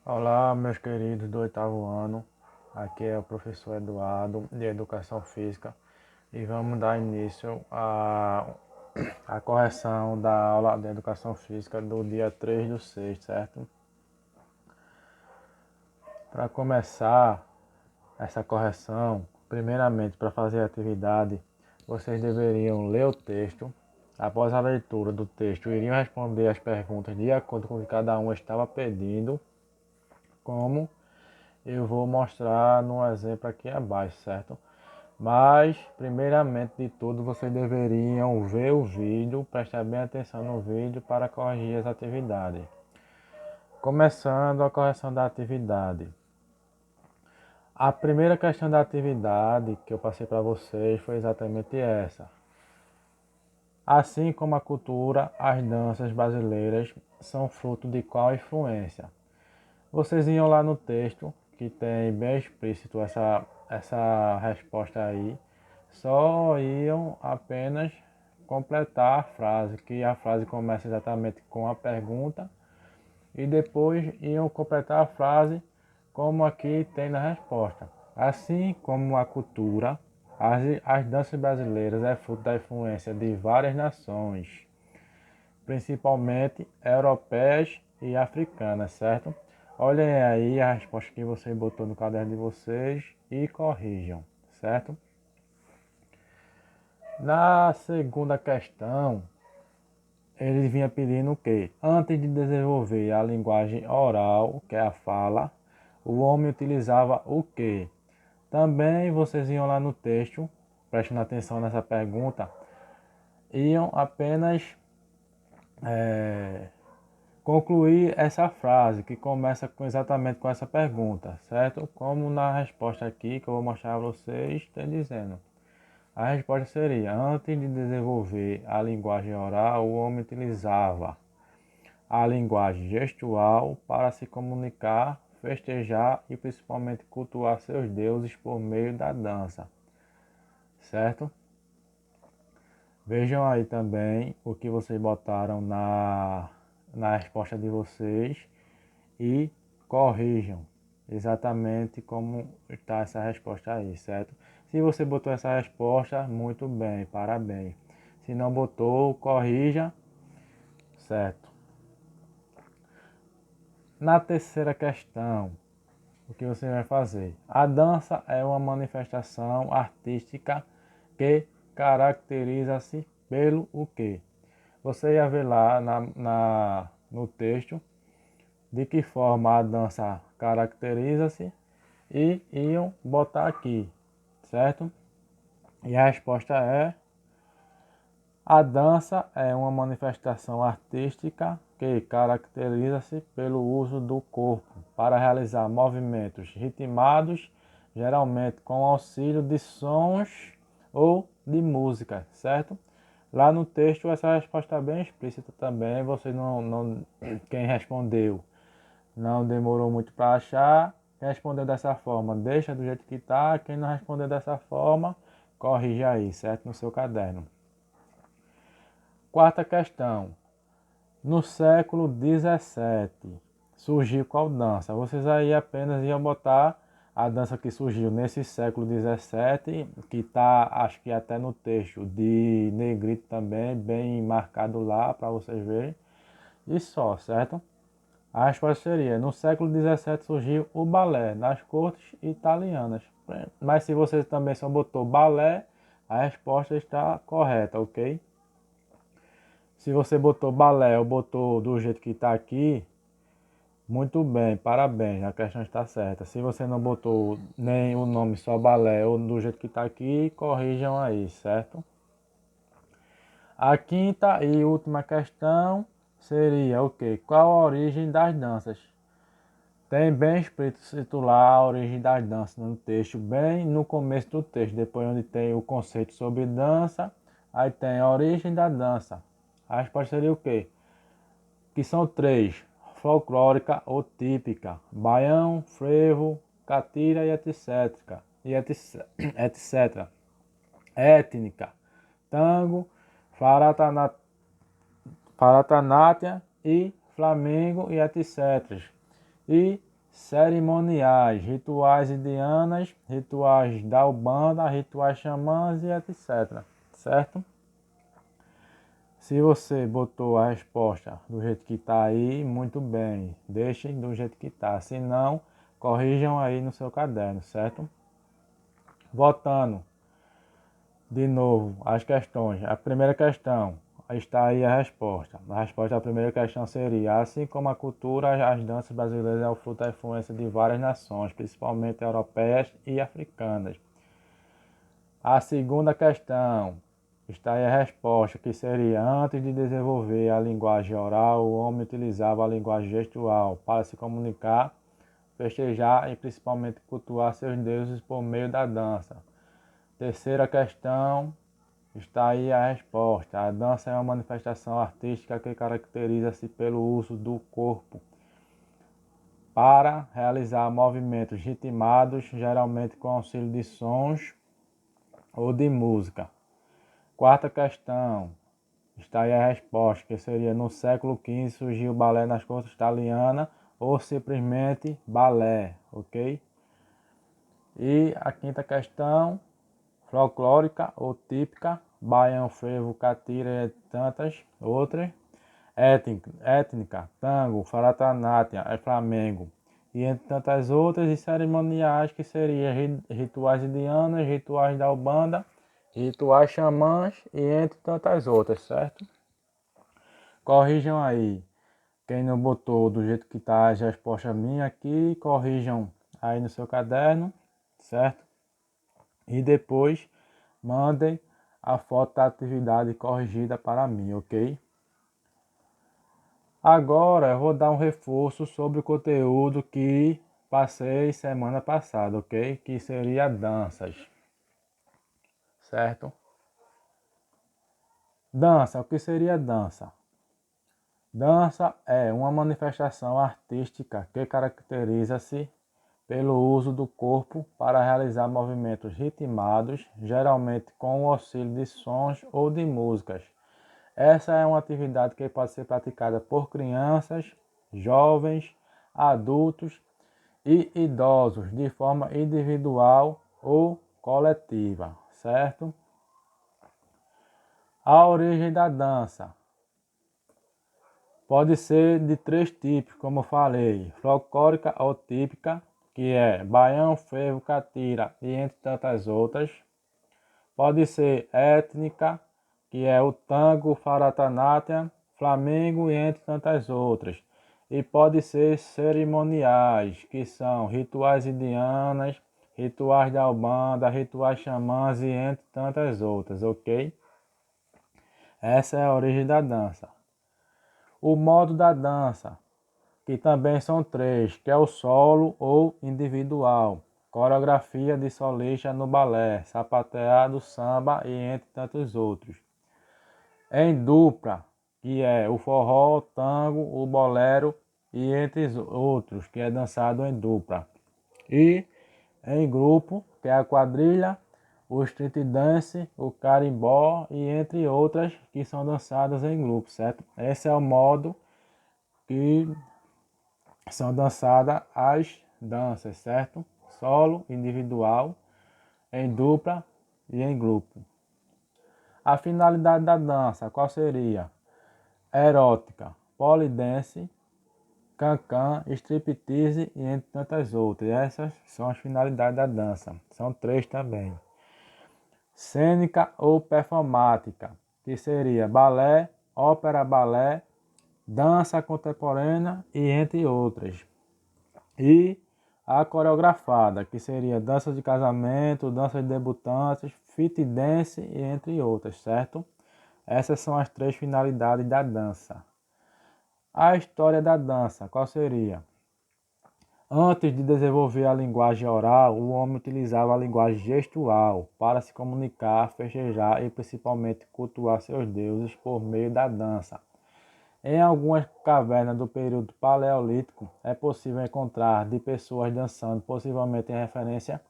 Olá, meus queridos do oitavo ano. Aqui é o professor Eduardo, de Educação Física, e vamos dar início à correção da aula de Educação Física do dia 3 do 6, certo? Para começar essa correção, primeiramente, para fazer a atividade, vocês deveriam ler o texto. Após a leitura do texto, iriam responder as perguntas de acordo com o que cada um estava pedindo, como eu vou mostrar no exemplo aqui abaixo, certo? Mas, primeiramente de tudo, vocês deveriam ver o vídeo, prestar bem atenção no vídeo para corrigir as atividades. Começando a correção da atividade. A primeira questão da atividade que eu passei para vocês foi exatamente essa. Assim como a cultura, as danças brasileiras são fruto de qual influência? Vocês iam lá no texto, que tem bem explícito essa resposta aí, só iam apenas completar a frase, que a frase começa exatamente com a pergunta, e depois iam completar a frase como aqui tem na resposta. Assim como a cultura, as danças brasileiras é fruto da influência de várias nações, principalmente europeias e africanas, certo? Olhem aí a resposta que você botou no caderno de vocês e corrijam, certo? Na segunda questão, ele vinha pedindo o quê? Antes de desenvolver a linguagem oral, que é a fala, o homem utilizava o quê? Também vocês iam lá no texto, prestando atenção nessa pergunta, iam apenas concluir essa frase que começa exatamente com essa pergunta, certo? Como na resposta aqui que eu vou mostrar a vocês, está dizendo. A resposta seria: antes de desenvolver a linguagem oral, o homem utilizava a linguagem gestual para se comunicar, festejar e principalmente cultuar seus deuses por meio da dança, certo? Vejam aí também o que vocês botaram na resposta de vocês e corrijam exatamente como está essa resposta aí, certo? Se você botou essa resposta, muito bem, parabéns. Se não botou, corrija, certo? Na terceira questão, o que você vai fazer? A dança é uma manifestação artística que caracteriza-se pelo o quê? Você ia ver lá no texto de que forma a dança caracteriza-se e iam botar aqui, certo? E a resposta é: a dança é uma manifestação artística que caracteriza-se pelo uso do corpo para realizar movimentos ritmados, geralmente com auxílio de sons ou de música, certo? Lá no texto essa resposta é bem explícita também, você quem respondeu não demorou muito para achar. Quem respondeu dessa forma, deixa do jeito que está. Quem não respondeu dessa forma, corrige aí, certo? No seu caderno. Quarta questão. No século XVII, surgiu qual dança? Vocês aí apenas iam botar a dança que surgiu nesse século XVII, que está, acho que até no texto de negrito também, bem marcado lá para vocês verem. E só, certo? A resposta seria: no século XVII surgiu o balé nas cortes italianas. Mas se você também só botou balé, a resposta está correta, ok? Se você botou balé ou botou do jeito que está aqui, muito bem, parabéns, a questão está certa. Se você não botou nem o nome só balé ou do jeito que está aqui, corrijam aí, certo? A quinta e última questão seria o quê? Qual a origem das danças? Tem bem escrito lá a origem das danças no texto, bem no começo do texto, depois onde tem o conceito sobre dança, aí tem a origem da dança. A resposta seria o quê? Que são três: folclórica ou típica, baião, frevo, catira e etc. E etc. Étnica, tango, faratanátia e flamengo e etc. E cerimoniais, rituais indianas, rituais da Umbanda, rituais xamãs e etc. Certo? Se você botou a resposta do jeito que está aí, muito bem, deixem do jeito que está. Se não, corrijam aí no seu caderno, certo? Voltando de novo as questões. A primeira questão, está aí a resposta. A resposta à primeira questão seria: assim como a cultura, as danças brasileiras é o fruto da influência de várias nações, principalmente europeias e africanas. A segunda questão, está aí a resposta, que seria: antes de desenvolver a linguagem oral, o homem utilizava a linguagem gestual para se comunicar, festejar e principalmente cultuar seus deuses por meio da dança. Terceira questão, está aí a resposta. A dança é uma manifestação artística que caracteriza-se pelo uso do corpo para realizar movimentos ritmados, geralmente com auxílio de sons ou de música. Quarta questão, está aí a resposta, que seria: no século XV surgiu o balé nas cortes italianas ou simplesmente balé, ok? E a quinta questão, folclórica ou típica, baião, frevo, catira e tantas outras. Étnica, tango, faratanátia, é flamengo, e entre tantas outras, e cerimoniais, que seriam rituais indianos, rituais da Umbanda, rituais xamãs e entre tantas outras, certo? Corrijam aí. Quem não botou do jeito que está as respostas minhas aqui, corrijam aí no seu caderno, certo? E depois mandem a foto da atividade corrigida para mim, ok? Agora eu vou dar um reforço sobre o conteúdo que passei semana passada, ok? Que seria danças, certo? Dança, o que seria dança? Dança é uma manifestação artística que caracteriza-se pelo uso do corpo para realizar movimentos ritmados, geralmente com o auxílio de sons ou de músicas. Essa é uma atividade que pode ser praticada por crianças, jovens, adultos e idosos de forma individual ou coletiva, certo? A origem da dança pode ser de três tipos, como eu falei: folclórica ou típica, que é baião, frevo, catira e entre tantas outras. Pode ser étnica, que é o tango, faratanátia, flamengo e entre tantas outras. E pode ser cerimoniais, que são rituais indianas, rituais da Umbanda, rituais xamãs e entre tantas outras, ok? Essa é a origem da dança. O modo da dança, que também são três, que é o solo ou individual, coreografia de solista no balé, sapateado, samba e entre tantos outros. Em dupla, que é o forró, o tango, o bolero e entre outros, que é dançado em dupla. E em grupo, que é a quadrilha, o street dance, o carimbó e entre outras que são dançadas em grupo, certo? Esse é o modo que são dançadas as danças, certo? Solo, individual, em dupla e em grupo. A finalidade da dança, qual seria? Erótica, polidense, cancan, striptease e entre tantas outras. Essas são as finalidades da dança. São três também. Cênica ou performática, que seria balé, ópera-balé, dança contemporânea e entre outras. E a coreografada, que seria dança de casamento, dança de debutantes, fit dance e entre outras, certo? Essas são as três finalidades da dança. A história da dança, qual seria? Antes de desenvolver a linguagem oral, o homem utilizava a linguagem gestual para se comunicar, festejar e principalmente cultuar seus deuses por meio da dança. Em algumas cavernas do período paleolítico, é possível encontrar de pessoas dançando, possivelmente em referência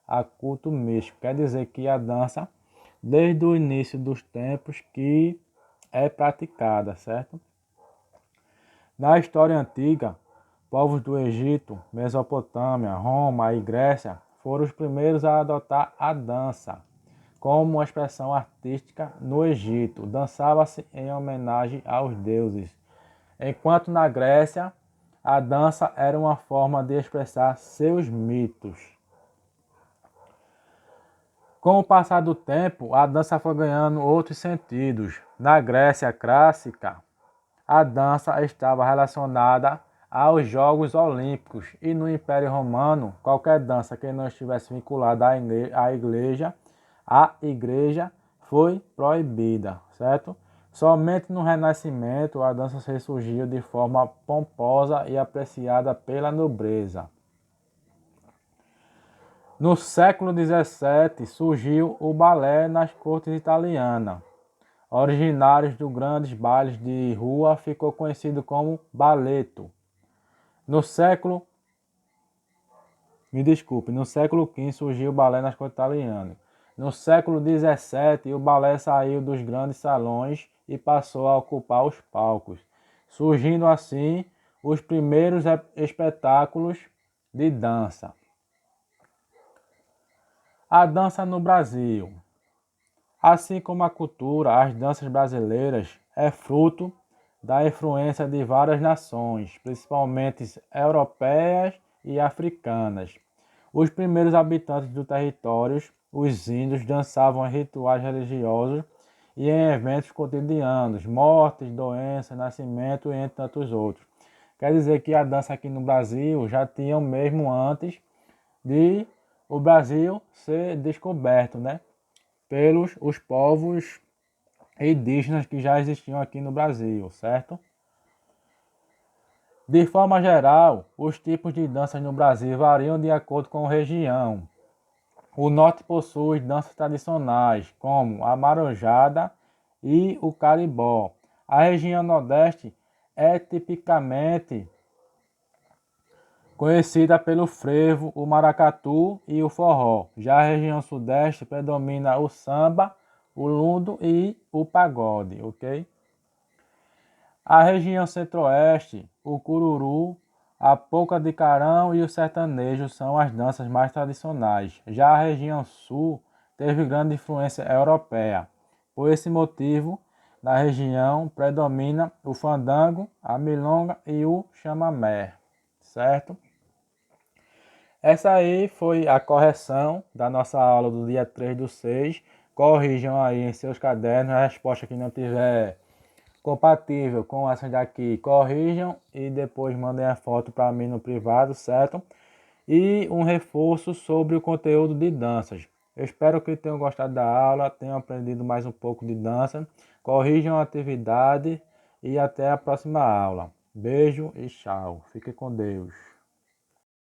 a culto místico. Quer dizer que a dança, desde o início dos tempos, que é praticada, certo? Na história antiga, Povos do Egito, Mesopotâmia, Roma e Grécia foram os primeiros a adotar a dança como uma expressão artística no Egito. Dançava-se em homenagem aos deuses, enquanto na Grécia a dança era uma forma de expressar seus mitos. Com o passar do tempo, a dança foi ganhando outros sentidos. Na Grécia clássica, a dança estava relacionada aos Jogos Olímpicos e no Império Romano, qualquer dança que não estivesse vinculada à igreja foi proibida, certo? Somente no Renascimento a dança ressurgiu de forma pomposa e apreciada pela nobreza. No século XVII surgiu o balé nas cortes italianas. Originários dos grandes bailes de rua, ficou conhecido como balletto. No século XV surgiu o balé nas cortes italianas. No século XVII, o balé saiu dos grandes salões e passou a ocupar os palcos, surgindo assim os primeiros espetáculos de dança. A dança no Brasil. Assim como a cultura, as danças brasileiras é fruto da influência de várias nações, principalmente europeias e africanas. Os primeiros habitantes do território, os índios, dançavam em rituais religiosos e em eventos cotidianos, mortes, doenças, nascimento e entre tantos outros. Quer dizer que a dança aqui no Brasil já tinha mesmo antes de o Brasil ser descoberto, né? Pelos os povos indígenas que já existiam aqui no Brasil, certo? De forma geral, os tipos de danças no Brasil variam de acordo com a região. O norte possui danças tradicionais, como a marojada e o carimbó. A região nordeste é tipicamente conhecida pelo frevo, o maracatu e o forró. Já a região sudeste predomina o samba, o lundo e o pagode, ok? A região centro-oeste, o cururu, a polca de carão e o sertanejo são as danças mais tradicionais. Já a região sul teve grande influência europeia. Por esse motivo, na região predomina o fandango, a milonga e o chamamé, certo? Essa aí foi a correção da nossa aula do dia 3/6. Corrijam aí em seus cadernos a resposta que não tiver compatível com essa daqui, corrijam e depois mandem a foto para mim no privado, certo? E um reforço sobre o conteúdo de danças. Eu espero que tenham gostado da aula, tenham aprendido mais um pouco de dança. Corrijam a atividade e até a próxima aula. Beijo e tchau. Fique com Deus.